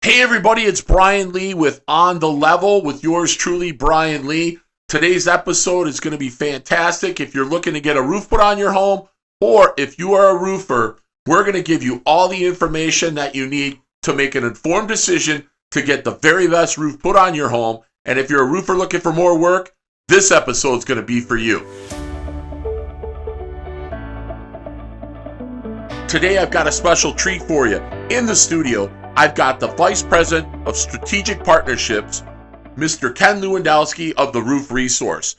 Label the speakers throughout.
Speaker 1: Hey everybody, it's Brian Lee with On the Level with yours truly, Brian Lee. Today's episode is going to be fantastic. If you're looking to get a roof put on your home, or if you are a roofer, we're going to give you all the information that you need to make an informed decision to get the very best roof put on your home. And if you're a roofer looking for more work, this episode is going to be for you. Today I've got a special treat for you. In the studio, I've got the Vice President of Strategic Partnerships, Mr. Ken Lewandowski of the Roof Resource.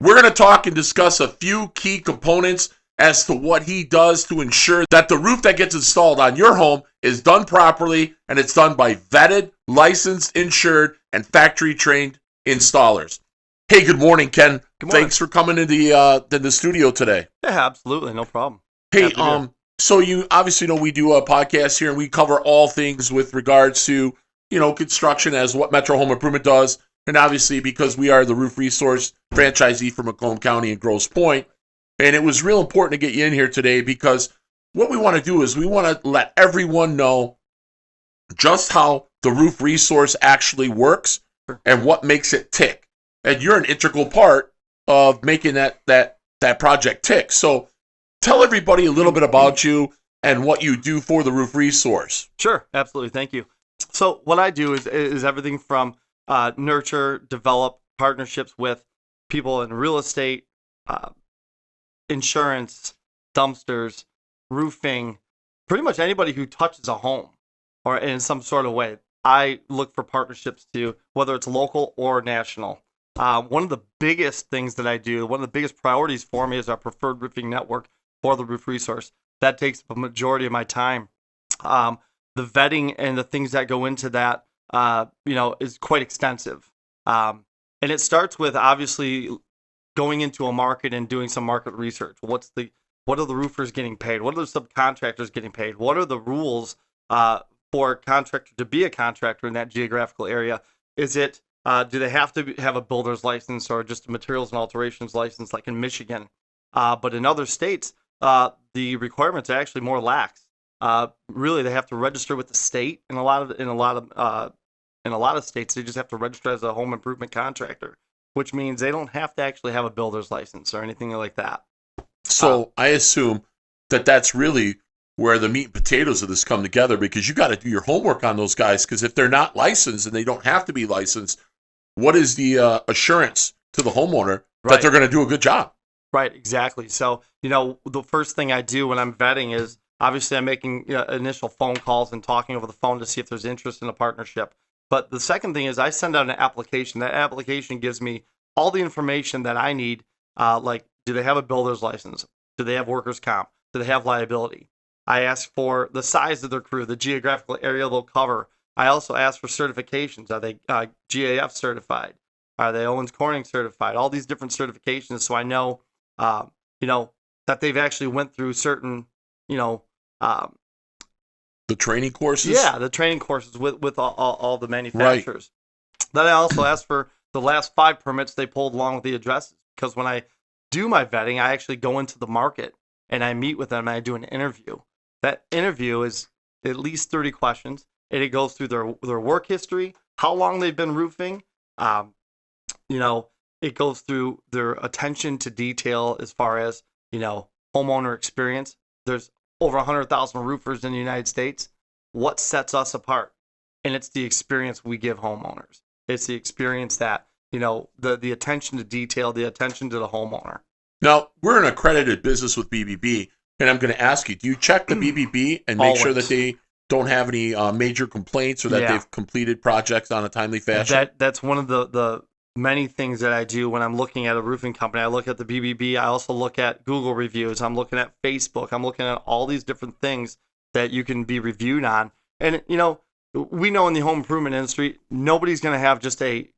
Speaker 1: We're going to talk and discuss a few key components as to what he does to ensure that the roof that gets installed on your home is done properly, and it's done by vetted, licensed, insured, and factory-trained installers. Hey, good morning, Ken.
Speaker 2: Good morning.
Speaker 1: Thanks for coming into the studio today.
Speaker 2: Yeah, absolutely. No problem.
Speaker 1: Hey, so you obviously know we do a podcast here, and we cover all things with regards to, construction as what Metro Home Improvement does. And obviously, because we are the Roof Resource franchisee for Macomb County and Grosse Pointe. And it was real important to get you in here today because what we want to do is we want to let everyone know just how the Roof Resource actually works and what makes it tick. And you're an integral part of making that project tick. So tell everybody a little bit about you and what you do for the Roof Resource.
Speaker 2: Sure, absolutely. Thank you. So what I do is everything from nurture, develop partnerships with people in real estate, insurance, dumpsters, roofing, pretty much anybody who touches a home or in some sort of way. I look for partnerships to, whether it's local or national. One of the biggest things that I do, one of the biggest priorities for me is our preferred roofing network for the Roof Resource. That takes a majority of my time. The vetting and the things that go into that, is quite extensive. And it starts with obviously going into a market and doing some market research. What are the roofers getting paid? What are the subcontractors getting paid? What are the rules for a contractor to be a contractor in that geographical area? Is it do they have to have a builder's license or just a materials and alterations license like in Michigan? But in other states, the requirements are actually more lax. Really, they have to register with the state. In a lot of states, they just have to register as a home improvement contractor, which means they don't have to actually have a builder's license or anything like that.
Speaker 1: So I assume that's really where the meat and potatoes of this come together, because you got to do your homework on those guys. Because if they're not licensed and they don't have to be licensed, what is the assurance to the homeowner that they're going to do a good job?
Speaker 2: Right, exactly. So, the first thing I do when I'm vetting is obviously I'm making initial phone calls and talking over the phone to see if there's interest in a partnership. But the second thing is I send out an application. That application gives me all the information that I need, like do they have a builder's license? Do they have workers' comp? Do they have liability? I ask for the size of their crew, the geographical area they'll cover. I also ask for certifications. Are they GAF certified? Are they Owens Corning certified? All these different certifications, so I know that they've actually went through certain,
Speaker 1: the training courses?
Speaker 2: Yeah, the training courses with all the manufacturers. Right. Then I also ask for the last 5 permits they pulled along with the addresses, because when I do my vetting, I actually go into the market and I meet with them and I do an interview. That interview is at least 30 questions, and it goes through their work history, how long they've been roofing, it goes through their attention to detail as far as, homeowner experience. There's over 100,000 roofers in the United States. What sets us apart? And it's the experience we give homeowners. It's the experience that, the attention to detail, the attention to the homeowner.
Speaker 1: Now, we're an accredited business with BBB, and I'm going to ask you, do you check the BBB and make sure that they don't have any major complaints or that they've completed projects on a timely fashion?
Speaker 2: That's one of the many things that I do when I'm looking at a roofing company. I look at the BBB. I also look at Google reviews. I'm looking at Facebook. I'm looking at all these different things that you can be reviewed on. And, we know in the home improvement industry, nobody's going to have just a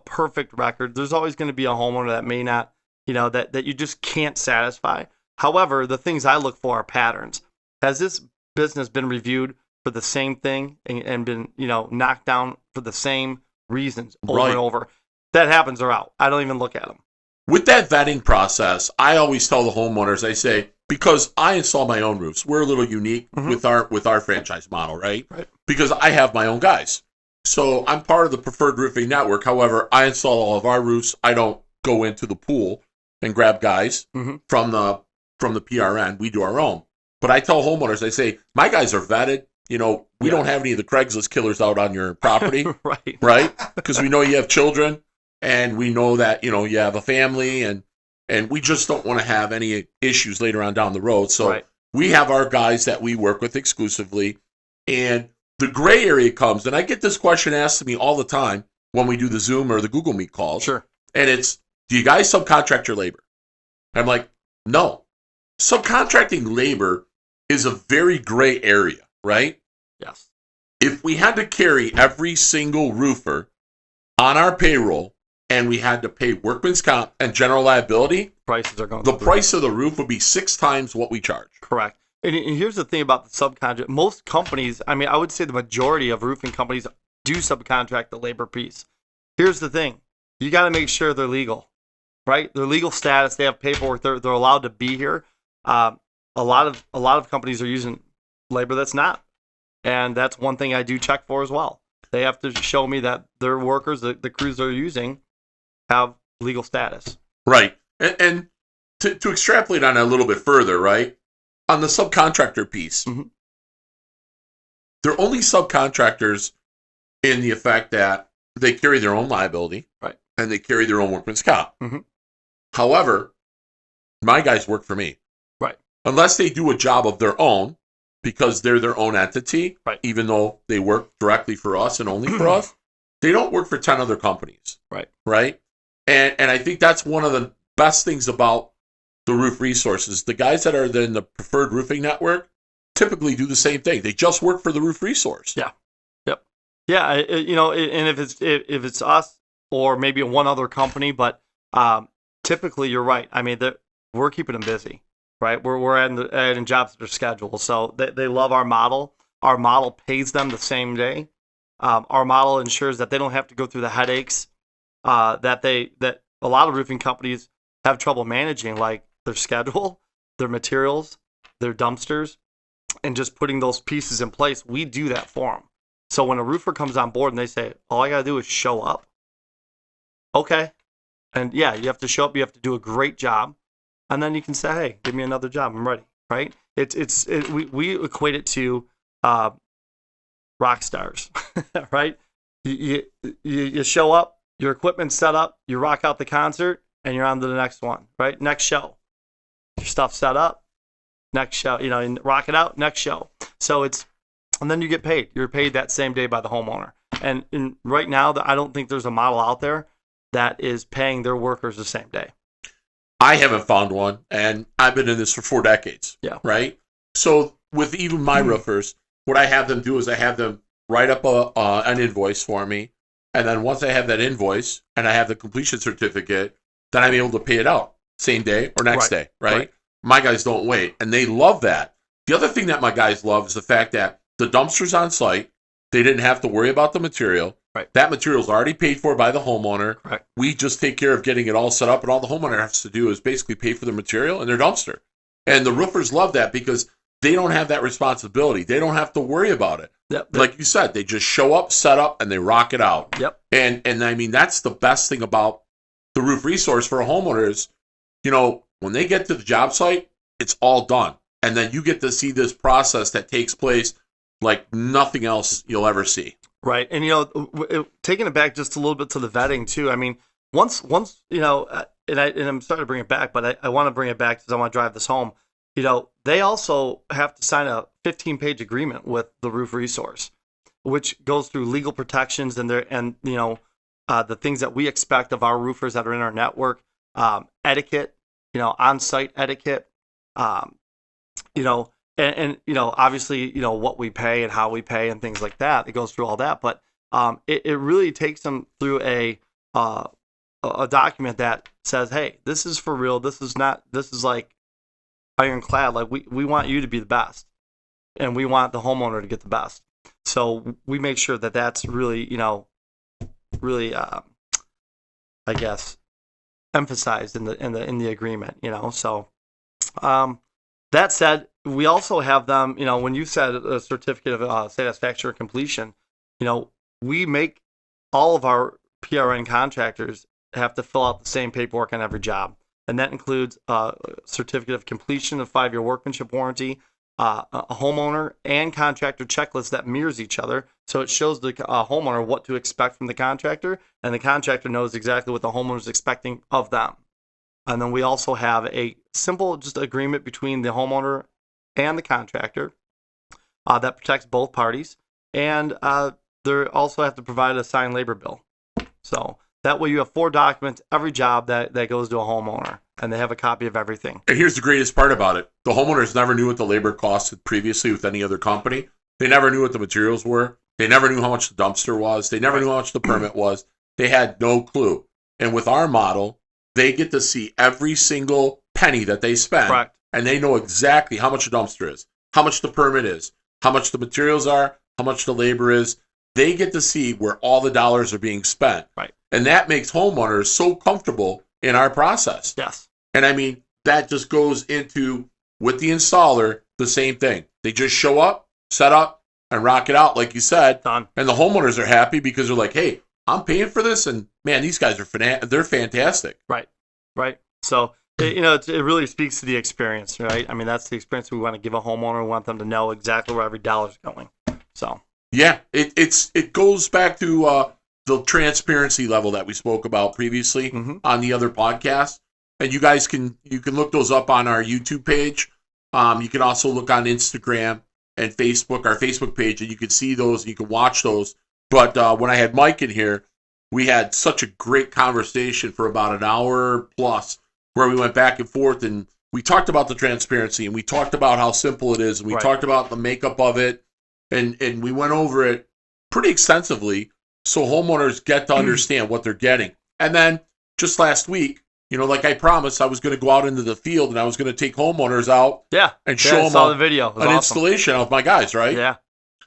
Speaker 2: perfect record. There's always going to be a homeowner that may not, that you just can't satisfy. However, the things I look for are patterns. Has this business been reviewed for the same thing and been, knocked down for the same reasons over and over? That happens, they're out. I don't even look at them.
Speaker 1: With that vetting process, I always tell the homeowners, I say, because I install my own roofs, we're a little unique with our franchise model, right? because I have my own guys. So I'm part of the Preferred Roofing Network. However, I install all of our roofs. I don't go into the pool and grab guys from the PRN. We do our own. But I tell homeowners, I say, my guys are vetted. You know, we don't have any of the Craigslist killers out on your property, right? Because we know you have children, and we know that, you know, you have a family, and we just don't want to have any issues later on down the road. So we have our guys that we work with exclusively, and the gray area comes, and I get this question asked to me all the time when we do the Zoom or the Google Meet calls.
Speaker 2: Sure.
Speaker 1: And it's, do you guys subcontract your labor? I'm like, no. Subcontracting labor is a very gray area, right?
Speaker 2: Yes.
Speaker 1: If we had to carry every single roofer on our payroll and we had to pay workman's comp and general liability,
Speaker 2: prices are going.
Speaker 1: The price of the roof would be 6 times what we charge.
Speaker 2: Correct. And here's the thing about the subcontract. Most companies, I mean, I would say the majority of roofing companies do subcontract the labor piece. Here's the thing. You got to make sure they're legal, right? Their legal status, they have paperwork, they're allowed to be here. A lot of companies are using labor that's not. And that's one thing I do check for as well. They have to show me that their workers, the crews they're using, have legal status.
Speaker 1: Right. And to extrapolate on it a little bit further, right? On the subcontractor piece, they're only subcontractors in the effect that they carry their own liability,
Speaker 2: right,
Speaker 1: and they carry their own workman's comp. However, my guys work for me,
Speaker 2: right,
Speaker 1: unless they do a job of their own because they're their own entity,
Speaker 2: right,
Speaker 1: even though they work directly for us and only for us. They don't work for 10 other companies, right, and I think that's one of the best things about the Roof Resources. The guys that are in the Preferred Roofing Network typically do the same thing. They just work for the Roof Resource.
Speaker 2: Yeah. Yep. Yeah. You know, and if it's us or maybe one other company, but typically you're right. I mean, we're keeping them busy, right? We're adding jobs to their schedule, so they love our model. Our model pays them the same day. Our model ensures that they don't have to go through the headaches that a lot of roofing companies have trouble managing, like their schedule, their materials, their dumpsters, and just putting those pieces in place. We do that for them. So when a roofer comes on board and they say, all I got to do is show up. Okay. And yeah, you have to show up. You have to do a great job. And then you can say, hey, give me another job. I'm ready. Right. We equate it to rock stars, right? You show up, your equipment's set up, you rock out the concert, and you're on to the next one, right? Next show. Your stuff's set up, next show, you know, and rock it out, next show. So and then you get paid. You're paid that same day by the homeowner. And right now, I don't think there's a model out there that is paying their workers the same day.
Speaker 1: I haven't found one, and I've been in this for 4 decades.
Speaker 2: Yeah.
Speaker 1: Right? So with even my roofers, what I have them do is I have them write up an invoice for me, and then once I have that invoice and I have the completion certificate, then I'm able to pay it out same day or next day, right? My guys don't wait, and they love that. The other thing that my guys love is the fact that the dumpster's on site. They didn't have to worry about the material.
Speaker 2: Right.
Speaker 1: That material's already paid for by the homeowner.
Speaker 2: Correct.
Speaker 1: We just take care of getting it all set up, and all the homeowner has to do is basically pay for the material and their dumpster. And the roofers love that because they don't have that responsibility. They don't have to worry about it.
Speaker 2: Yep.
Speaker 1: Like you said, they just show up, set up, and they rock it out.
Speaker 2: Yep.
Speaker 1: And I mean, that's the best thing about the Roof Resource for homeowners. You know, when they get to the job site, it's all done. And then you get to see this process that takes place like nothing else you'll ever see.
Speaker 2: Right. And, you know, taking it back just a little bit to the vetting, too. I mean, once you know, and I'm sorry to bring it back, but I want to bring it back because I want to drive this home. You know, they also have to sign a 15-page agreement with the Roof Resource, which goes through legal protections and you know, the things that we expect of our roofers that are in our network, etiquette, you know, on-site etiquette, you know, and you know, obviously, you know, what we pay and how we pay and things like that. It goes through all that, but it really takes them through a document that says, hey, this is for real. This is like ironclad. Like we want you to be the best, and we want the homeowner to get the best. So we make sure that that's really, you know, really, I guess, emphasized in the agreement. You know, so that said, we also have them, when you said a certificate of satisfaction or completion, we make all of our PRN contractors have to fill out the same paperwork on every job. And that includes a certificate of completion of 5-year workmanship warranty, a homeowner and contractor checklist that mirrors each other. So it shows the homeowner what to expect from the contractor, and the contractor knows exactly what the homeowner is expecting of them. And then we also have a simple just agreement between the homeowner and the contractor that protects both parties. And they also have to provide a signed labor bill. So that way you have 4 documents every job that goes to a homeowner, and they have a copy of everything.
Speaker 1: And here's the greatest part about it. The homeowners never knew what the labor costed previously with any other company. They never knew what the materials were. They never knew how much the dumpster was. They never knew how much the permit was. They had no clue. And with our model, they get to see every single penny that they spend.
Speaker 2: Correct.
Speaker 1: And they know exactly how much a dumpster is, how much the permit is, how much the materials are, how much the labor is. They get to see where all the dollars are being spent.
Speaker 2: Right.
Speaker 1: And that makes homeowners so comfortable in our process.
Speaker 2: Yes.
Speaker 1: And I mean, that just goes into, with the installer, the same thing. They just show up, set up, and rock it out, like you said.
Speaker 2: Done.
Speaker 1: And the homeowners are happy because they're like, hey, I'm paying for this, and man, these guys are they're fantastic.
Speaker 2: Right. So, it really speaks to the experience, right? I mean, that's the experience we want to give a homeowner. We want them to know exactly where every dollar is going. So.
Speaker 1: Yeah, it goes back to the transparency level that we spoke about previously on the other podcast. And you guys can look those up on our YouTube page. You can also look on Instagram and Facebook, our Facebook page, and you can see those and you can watch those. But when I had Mike in here, we had such a great conversation for about an hour plus where we went back and forth and we talked about the transparency and we talked about how simple it is and we talked about the makeup of it and we went over it pretty extensively so homeowners get to understand what they're getting. And then just last week, like I promised, I was going to go out into the field and I was going to take homeowners out and show them
Speaker 2: the video.
Speaker 1: an installation of my guys, right?
Speaker 2: Yeah.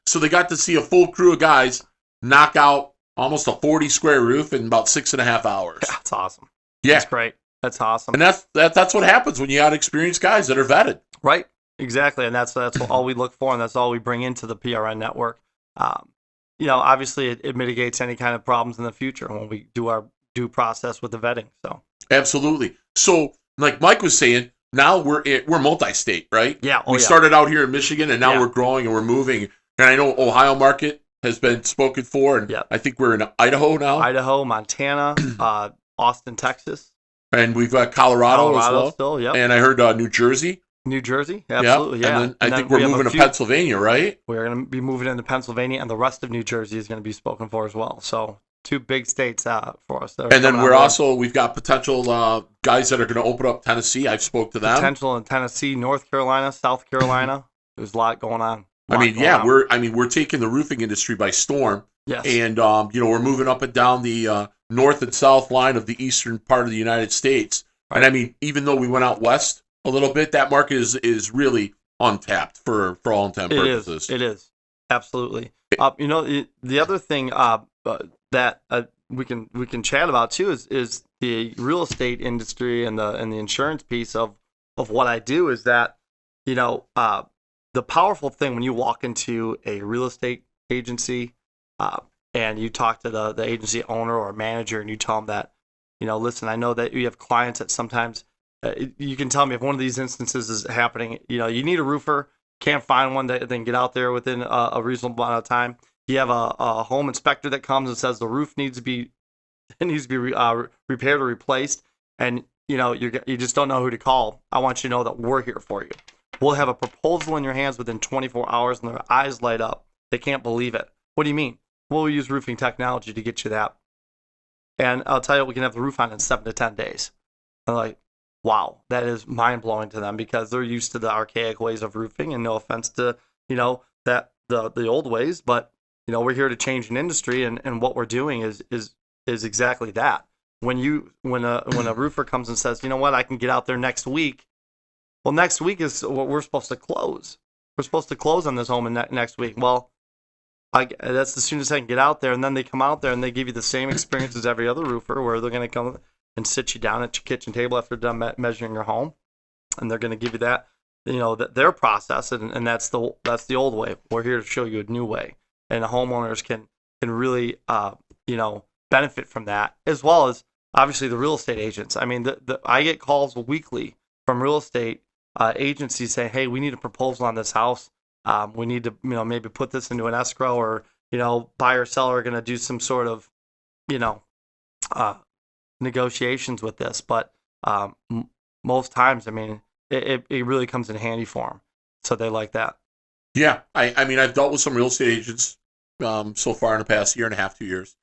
Speaker 1: So they got to see a full crew of guys knock out almost a 40-square roof in about 6.5 hours.
Speaker 2: That's awesome.
Speaker 1: Yeah.
Speaker 2: That's great. That's awesome.
Speaker 1: And that's what happens when you got experienced guys that are vetted.
Speaker 2: Right. Exactly. And that's all we look for, and that's all we bring into the PRN network. Obviously it mitigates any kind of problems in the future when we do our due process with the vetting. So
Speaker 1: absolutely. So like Mike was saying, now we're multi-state, right?
Speaker 2: Yeah.
Speaker 1: We started out here in Michigan, and now we're growing and we're moving. And I know Ohio market has been spoken for, and I think we're in Idaho now.
Speaker 2: Idaho, Montana, Austin, Texas.
Speaker 1: And we've got Colorado as well.
Speaker 2: Still, yep.
Speaker 1: And I heard New Jersey.
Speaker 2: New Jersey, absolutely,
Speaker 1: yeah. And then I think we're moving to Pennsylvania, right?
Speaker 2: We're going to be moving into Pennsylvania, and the rest of New Jersey is going to be spoken for as well. So 2 big states for us.
Speaker 1: And then we've got potential guys that are going to open up Tennessee. I've spoke to them.
Speaker 2: Potential in Tennessee, North Carolina, South Carolina. There's a lot going on.
Speaker 1: We're taking the roofing industry by storm.
Speaker 2: Yes.
Speaker 1: And we're moving up and down the north and south line of the eastern part of the United States. Right. And I mean, even though we went out west a little bit, that market is really untapped for all intent purposes.
Speaker 2: It is. Absolutely. The other thing that we can chat about too is the real estate industry and the insurance piece of what I do is that the powerful thing when you walk into a real estate agency and you talk to the agency owner or manager and you tell them that, listen, I know that you have clients that sometimes you can tell me if one of these instances is happening, you need a roofer, can't find one that then get out there within a reasonable amount of time. You have a home inspector that comes and says the roof needs to be repaired or replaced, and you just don't know who to call. I want you to know that we're here for you. We'll have a proposal in your hands within 24 hours, and their eyes light up. They can't believe it. What do you mean? Well, we use roofing technology to get you that. And I'll tell you, we can have the roof on in 7 to 10 days. I'm like, wow, that is mind-blowing to them because they're used to the archaic ways of roofing, and no offense to, that the old ways, but, we're here to change an industry, and what we're doing is exactly that. When a roofer comes and says, you know what, I can get out there next week. Well, next week is what we're supposed to close. We're supposed to close on this home next week. Well, that's the soonest I can get out there. And then they come out there and they give you the same experience as every other roofer where they're going to come and sit you down at your kitchen table after they're done measuring your home. And they're going to give you that. their process, and that's the old way. We're here to show you a new way, and the homeowners can really benefit from that, as well as obviously the real estate agents. I mean, I get calls weekly from real estate agencies saying, "Hey, we need a proposal on this house. We need to maybe put this into an escrow, or buyer seller are going to do some sort of negotiations with this." But most times, I mean, it really comes in handy for them, so they like that.
Speaker 1: Yeah, I mean, I've dealt with some real estate agents so far in the past year and a half, 2 years.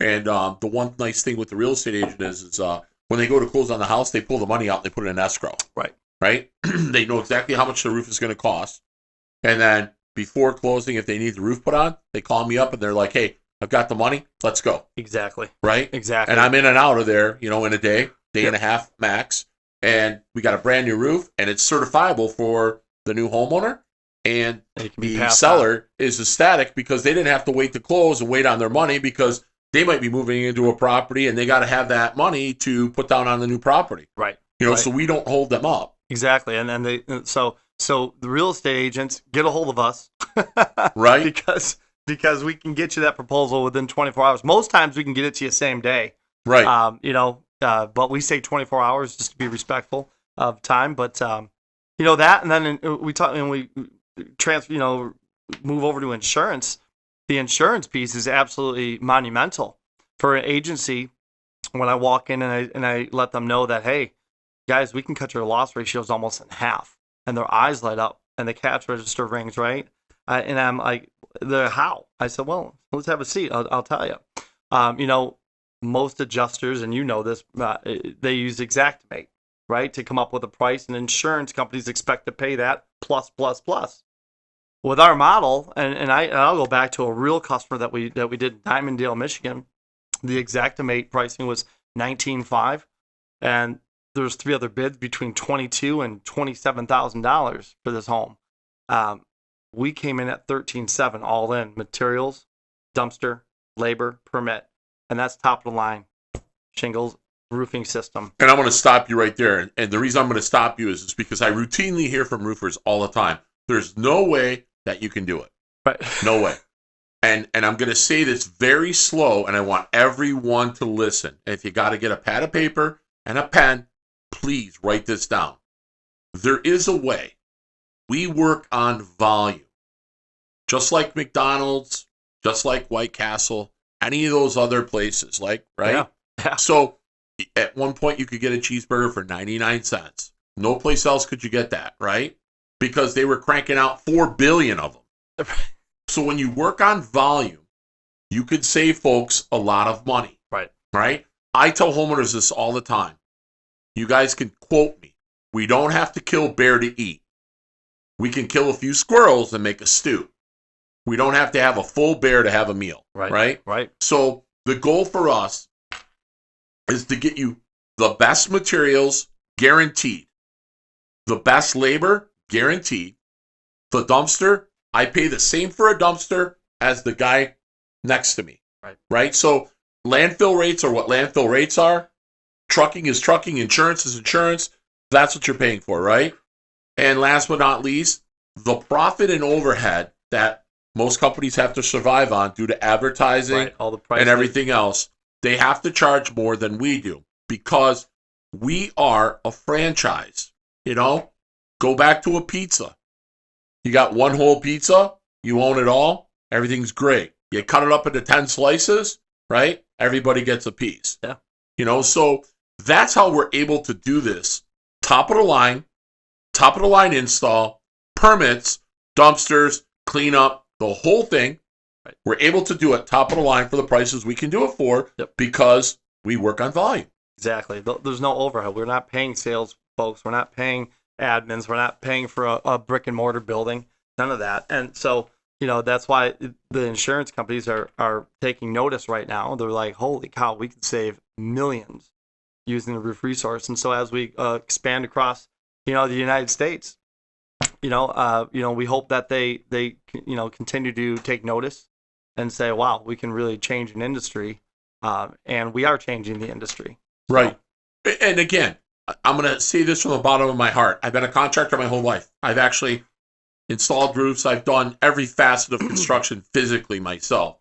Speaker 1: And the one nice thing with the real estate agent is when they go to close on the house, they pull the money out and they put it in escrow.
Speaker 2: Right.
Speaker 1: Right? They know exactly how much the roof is going to cost. And then before closing, if they need the roof put on, they call me up and they're like, "Hey, I've got the money. Let's go."
Speaker 2: Exactly.
Speaker 1: Right?
Speaker 2: Exactly.
Speaker 1: And I'm in and out of there, in a day and a half max. And we got a brand new roof, and it's certifiable for the new homeowner. And the seller is ecstatic because they didn't have to wait to close and wait on their money, because they might be moving into a property and they got to have that money to put down on the new property.
Speaker 2: Right.
Speaker 1: So we don't hold them up.
Speaker 2: Exactly. And then so the real estate agents, get a hold of us.
Speaker 1: Right.
Speaker 2: Because we can get you that proposal within 24 hours. Most times we can get it to you same day.
Speaker 1: Right.
Speaker 2: But we say 24 hours just to be respectful of time. But that, and then we talk, and we transfer, move over to insurance. The insurance piece is absolutely monumental for an agency. When I walk in and I let them know that, hey, guys, we can cut your loss ratios almost in half, and their eyes light up and the cash register rings, right? And I'm like, how? I said, well, let's have a seat. I'll tell you. Most adjusters, and this, they use Xactimate, right, to come up with a price, and insurance companies expect to pay that plus. With our model, and I'll go back to a real customer that we did in Dimondale, Michigan. The Xactimate pricing was $19,500, and there's 3 other bids between $22,000 and $27,000 for this home. We came in at $13,700 all in, materials, dumpster, labor, permit, and that's top of the line shingles roofing system.
Speaker 1: And I'm going to stop you right there. And the reason I'm going to stop you is because I routinely hear from roofers all the time, there's no way that you can do it.
Speaker 2: Right.
Speaker 1: No way. And I'm going to say this very slow, and I want everyone to listen. And if you got to get a pad of paper and a pen, please write this down. There is a way. We work on volume. Just like McDonald's, just like White Castle, any of those other places, right?
Speaker 2: Yeah.
Speaker 1: So at one point you could get a cheeseburger for 99 cents. No place else could you get that, right? Because they were cranking out 4 billion of them. So when you work on volume, you could save folks a lot of money. Right? I tell homeowners this all the time. You guys can quote me. We don't have to kill bear to eat. We can kill a few squirrels and make a stew. We don't have to have a full bear to have a meal. Right? So the goal for us is to get you the best materials, guaranteed. The best labor, guaranteed. The dumpster, I pay the same for a dumpster as the guy next to me. Right? So landfill rates are what landfill rates are. Trucking is trucking. Insurance is insurance. That's what you're paying for, right? And last but not least, the profit and overhead that most companies have to survive on due to advertising
Speaker 2: all the price
Speaker 1: and everything else, they have to charge more than we do because we are a franchise. Go back to a pizza. You got one whole pizza, you own it all, everything's great. You cut it up into 10 slices, right? Everybody gets a piece.
Speaker 2: Yeah.
Speaker 1: So that's how we're able to do this. Top of the line install, permits, dumpsters, cleanup, the whole thing.
Speaker 2: Right.
Speaker 1: We're able to do it top of the line for the prices we can do it for because we work on volume.
Speaker 2: Exactly. There's no overhead. We're not paying sales folks. We're not paying admins. We're not paying for a brick and mortar building. None of that. And so, that's why the insurance companies are taking notice right now. They're like, holy cow, we could save millions using the roof resource. And so as we expand across, the United States, we hope that they continue to take notice and say, wow, we can really change an industry. And we are changing the industry.
Speaker 1: Right. And again, I'm going to say this from the bottom of my heart. I've been a contractor my whole life. I've actually installed roofs. I've done every facet of construction physically myself.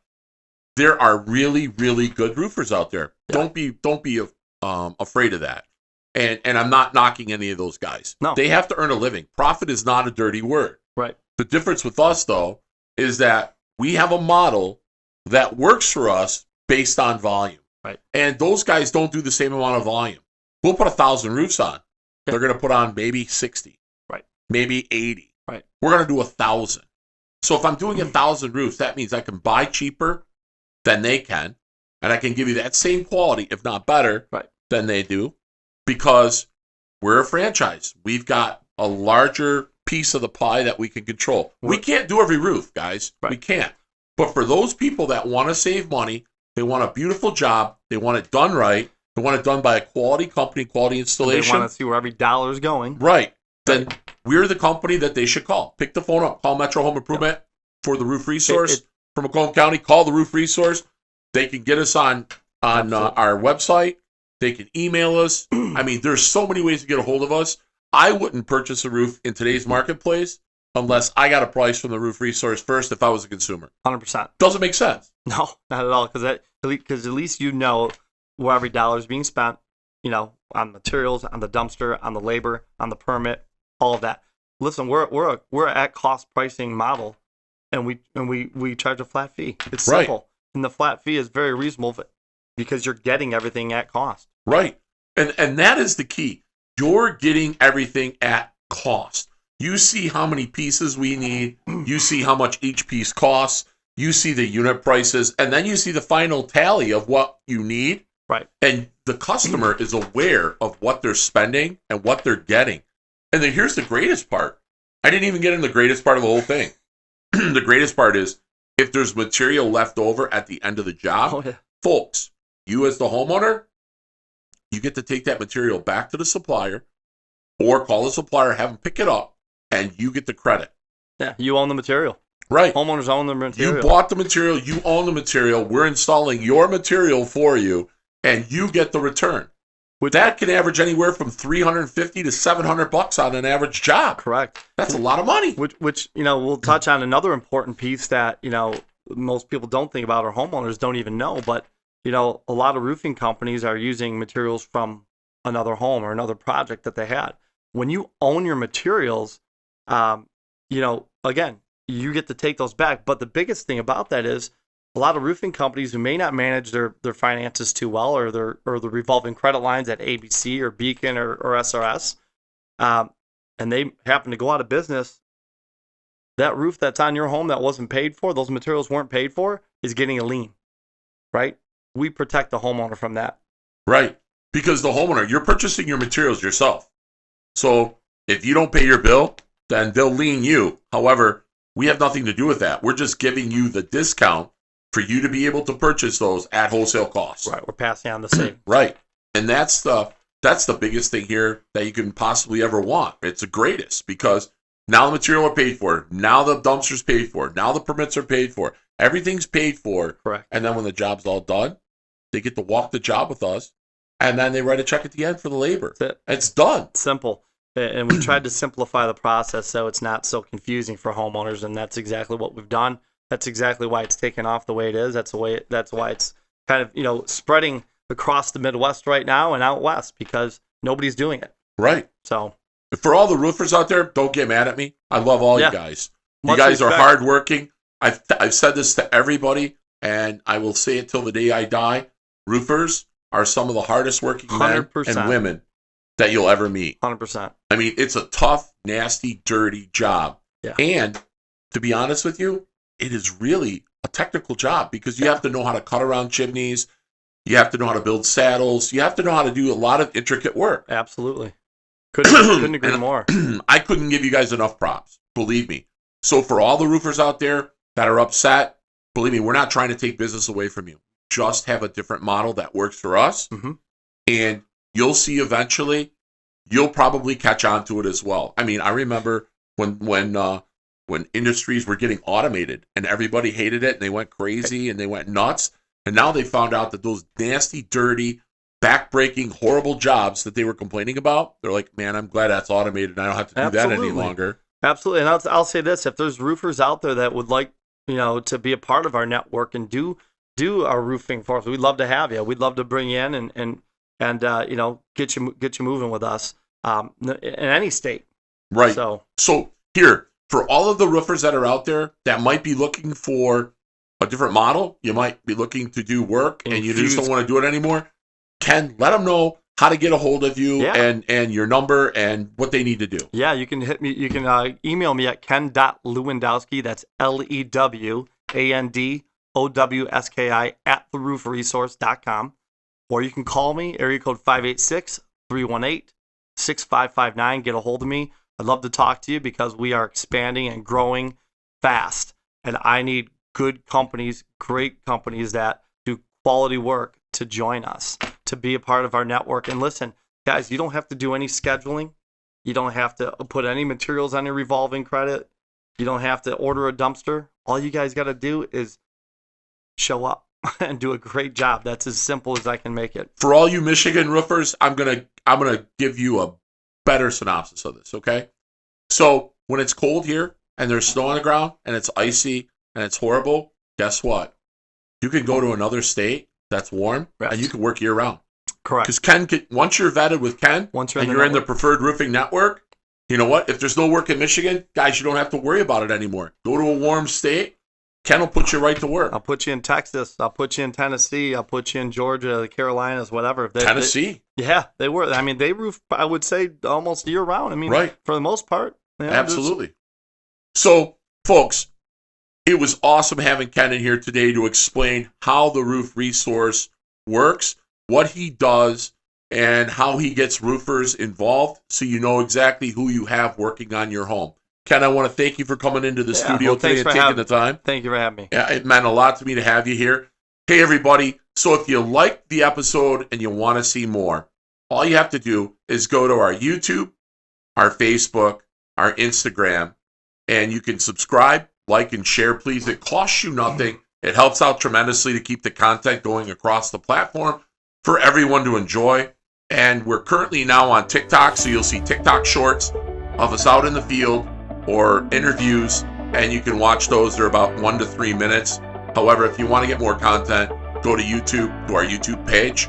Speaker 1: There are really, really good roofers out there.
Speaker 2: Yeah.
Speaker 1: Don't be afraid of that. And I'm not knocking any of those guys.
Speaker 2: No.
Speaker 1: They have to earn a living. Profit is not a dirty word.
Speaker 2: Right.
Speaker 1: The difference with us, though, is that we have a model that works for us based on volume.
Speaker 2: Right.
Speaker 1: And those guys don't do the same amount of volume. We'll put 1,000 roofs on.
Speaker 2: Yeah.
Speaker 1: They're going to put on maybe 60.
Speaker 2: Right.
Speaker 1: Maybe 80.
Speaker 2: Right.
Speaker 1: We're going to do 1,000. So if I'm doing 1,000 roofs, that means I can buy cheaper than they can, and I can give you that same quality, if not better,
Speaker 2: right,
Speaker 1: than they do, because we're a franchise. We've got a larger piece of the pie that we can control. We can't do every roof, guys.
Speaker 2: Right.
Speaker 1: We can't. But for those people that want to save money, they want a beautiful job, they want it done right, they want it done by a quality company, quality installation.
Speaker 2: They want to see where every dollar is going.
Speaker 1: Right. Then we're the company that they should call. Pick the phone up. Call Metro Home Improvement for the roof resource from Macomb County. Call the roof resource. They can get us on our website. They can email us. I mean, there's so many ways to get a hold of us. I wouldn't purchase a roof in today's marketplace unless I got a price from the roof resource first if I was a consumer.
Speaker 2: 100%.
Speaker 1: Doesn't make sense.
Speaker 2: No, not at all. Because at least you know where every dollar is being spent, you know, on materials, on the dumpster, on the labor, on the permit, all of that. Listen, we're at cost pricing model, and we charge a flat fee. It's simple.
Speaker 1: Right.
Speaker 2: And the flat fee is very reasonable because you're getting everything at cost.
Speaker 1: Right. And that is the key. You're getting everything at cost. You see how many pieces we need. You see how much each piece costs. You see the unit prices. And then you see the final tally of what you need.
Speaker 2: Right.
Speaker 1: And the customer is aware of what they're spending and what they're getting. And then here's the greatest part. I didn't even get into the greatest part of the whole thing. The greatest part is if there's material left over at the end of the job, folks, you as the homeowner, you get to take that material back to the supplier or call the supplier, have them pick it up, and you get the credit.
Speaker 2: Yeah, you own the material.
Speaker 1: Right.
Speaker 2: Homeowners own the material.
Speaker 1: You bought the material, you own the material, we're installing your material for you, and you get the return. That can average anywhere from $350 to $700 on an average job.
Speaker 2: Correct.
Speaker 1: That's a lot of money.
Speaker 2: Which you know, we'll touch on another important piece that, you know, most people don't think about or homeowners don't even know, but you know, a lot of roofing companies are using materials from another home or another project that they had. When you own your materials, you know, again, you get to take those back. But the biggest thing about that is a lot of roofing companies who may not manage their finances too well, or the revolving credit lines at ABC or Beacon or SRS, and they happen to go out of business, that roof that's on your home that wasn't paid for, those materials weren't paid for, is getting a lien, right? We protect the homeowner from that.
Speaker 1: Right. Because the homeowner, you're purchasing your materials yourself. So if you don't pay your bill, then they'll lien you. However, we have nothing to do with that. We're just giving you the discount for you to be able to purchase those at wholesale costs.
Speaker 2: Right. We're passing on the savings.
Speaker 1: Right. And that's the biggest thing here that you can possibly ever want. It's the greatest because now the material are paid for. Now the dumpster's paid for. Now the permits are paid for. Everything's paid for.
Speaker 2: Correct.
Speaker 1: And then when the job's all done, they get to walk the job with us. And then they write a check at the end for the labor.
Speaker 2: That's it.
Speaker 1: It's done.
Speaker 2: Simple. And we tried to simplify the process so it's not so confusing for homeowners, and that's exactly what we've done. That's exactly why it's taken off the way it is. That's why it's kind of, you know, spreading across the Midwest right now and out west because nobody's doing it.
Speaker 1: Right.
Speaker 2: So
Speaker 1: for all the roofers out there, don't get mad at me. I love all you guys. You
Speaker 2: Much
Speaker 1: guys
Speaker 2: respect.
Speaker 1: are hardworking. I've said this to everybody, and I will say it till the day I die. Roofers are some of the hardest working men
Speaker 2: 100%.
Speaker 1: and women that you'll ever meet.
Speaker 2: 100%.
Speaker 1: I mean, it's a tough, nasty, dirty job.
Speaker 2: Yeah.
Speaker 1: And to be honest with you, it is really a technical job because you have to know how to cut around chimneys. You have to know how to build saddles. You have to know how to do a lot of intricate work.
Speaker 2: Absolutely. Couldn't agree more.
Speaker 1: I couldn't give you guys enough props, believe me. So for all the roofers out there that are upset, believe me, we're not trying to take business away from you. Just have a different model that works for us.
Speaker 2: Mm-hmm.
Speaker 1: And you'll see eventually, you'll probably catch on to it as well. I mean, I remember when industries were getting automated and everybody hated it and they went crazy and they went nuts. And now they found out that those nasty, dirty, back-breaking, horrible jobs that they were complaining about, they're like, man, I'm glad that's automated and I don't have to do that any
Speaker 2: Absolutely.
Speaker 1: longer.
Speaker 2: Absolutely. And I'll say this, if there's roofers out there that would like, to be a part of our network and do our roofing for us, we'd love to have you. We'd love to bring you in and get you moving with us in any state.
Speaker 1: Right.
Speaker 2: So
Speaker 1: here, for all of the roofers that are out there that might be looking for a different model, you might be looking to do work and you just don't want to do it anymore, Ken, let them know how to get a hold of you and your number and what they need to do.
Speaker 2: Yeah, you can hit me. You can email me at ken.lewandowski. That's LEWANDOWSKI at theroofresource.com. Or you can call me, area code 586-318-6559. Get a hold of me. I'd love to talk to you because we are expanding and growing fast. And I need good companies, great companies that do quality work to join us, to be a part of our network. And listen, guys, you don't have to do any scheduling. You don't have to put any materials on your revolving credit. You don't have to order a dumpster. All you guys got to do is show up and do a great job. That's as simple as I can make it.
Speaker 1: For all you Michigan roofers, I'm gonna give you a better synopsis of this, okay? So when it's cold here and there's snow on the ground and it's icy and it's horrible, guess what? You can go to another state that's warm and you can work year round.
Speaker 2: Correct.
Speaker 1: Because once you're vetted with Ken and you're in the preferred roofing network, you know what? If there's no work in Michigan, guys, you don't have to worry about it anymore. Go to a warm state. Ken will put you right to work.
Speaker 2: I'll put you in Texas. I'll put you in Tennessee. I'll put you in Georgia, the Carolinas, whatever.
Speaker 1: Tennessee?
Speaker 2: They were. I mean, they roof, I would say, almost year round. I mean, for the most part.
Speaker 1: Absolutely. So, folks, it was awesome having Ken in here today to explain how the Roof Resource works, what he does, and how he gets roofers involved so you know exactly who you have working on your home. Ken, I want to thank you for coming into the studio today and taking the time.
Speaker 2: Thank you for having me.
Speaker 1: Yeah, it meant a lot to me to have you here. Hey, everybody. So if you liked the episode and you want to see more, all you have to do is go to our YouTube, our Facebook, our Instagram, and you can subscribe, like, and share, please. It costs you nothing. It helps out tremendously to keep the content going across the platform for everyone to enjoy. And we're currently now on TikTok, so you'll see TikTok shorts of us out in the field or interviews, and you can watch those. They're about 1 to 3 minutes. However, if you want to get more content, go to YouTube, to our YouTube page.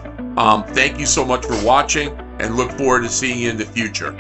Speaker 1: Thank you so much for watching, and look forward to seeing you in the future.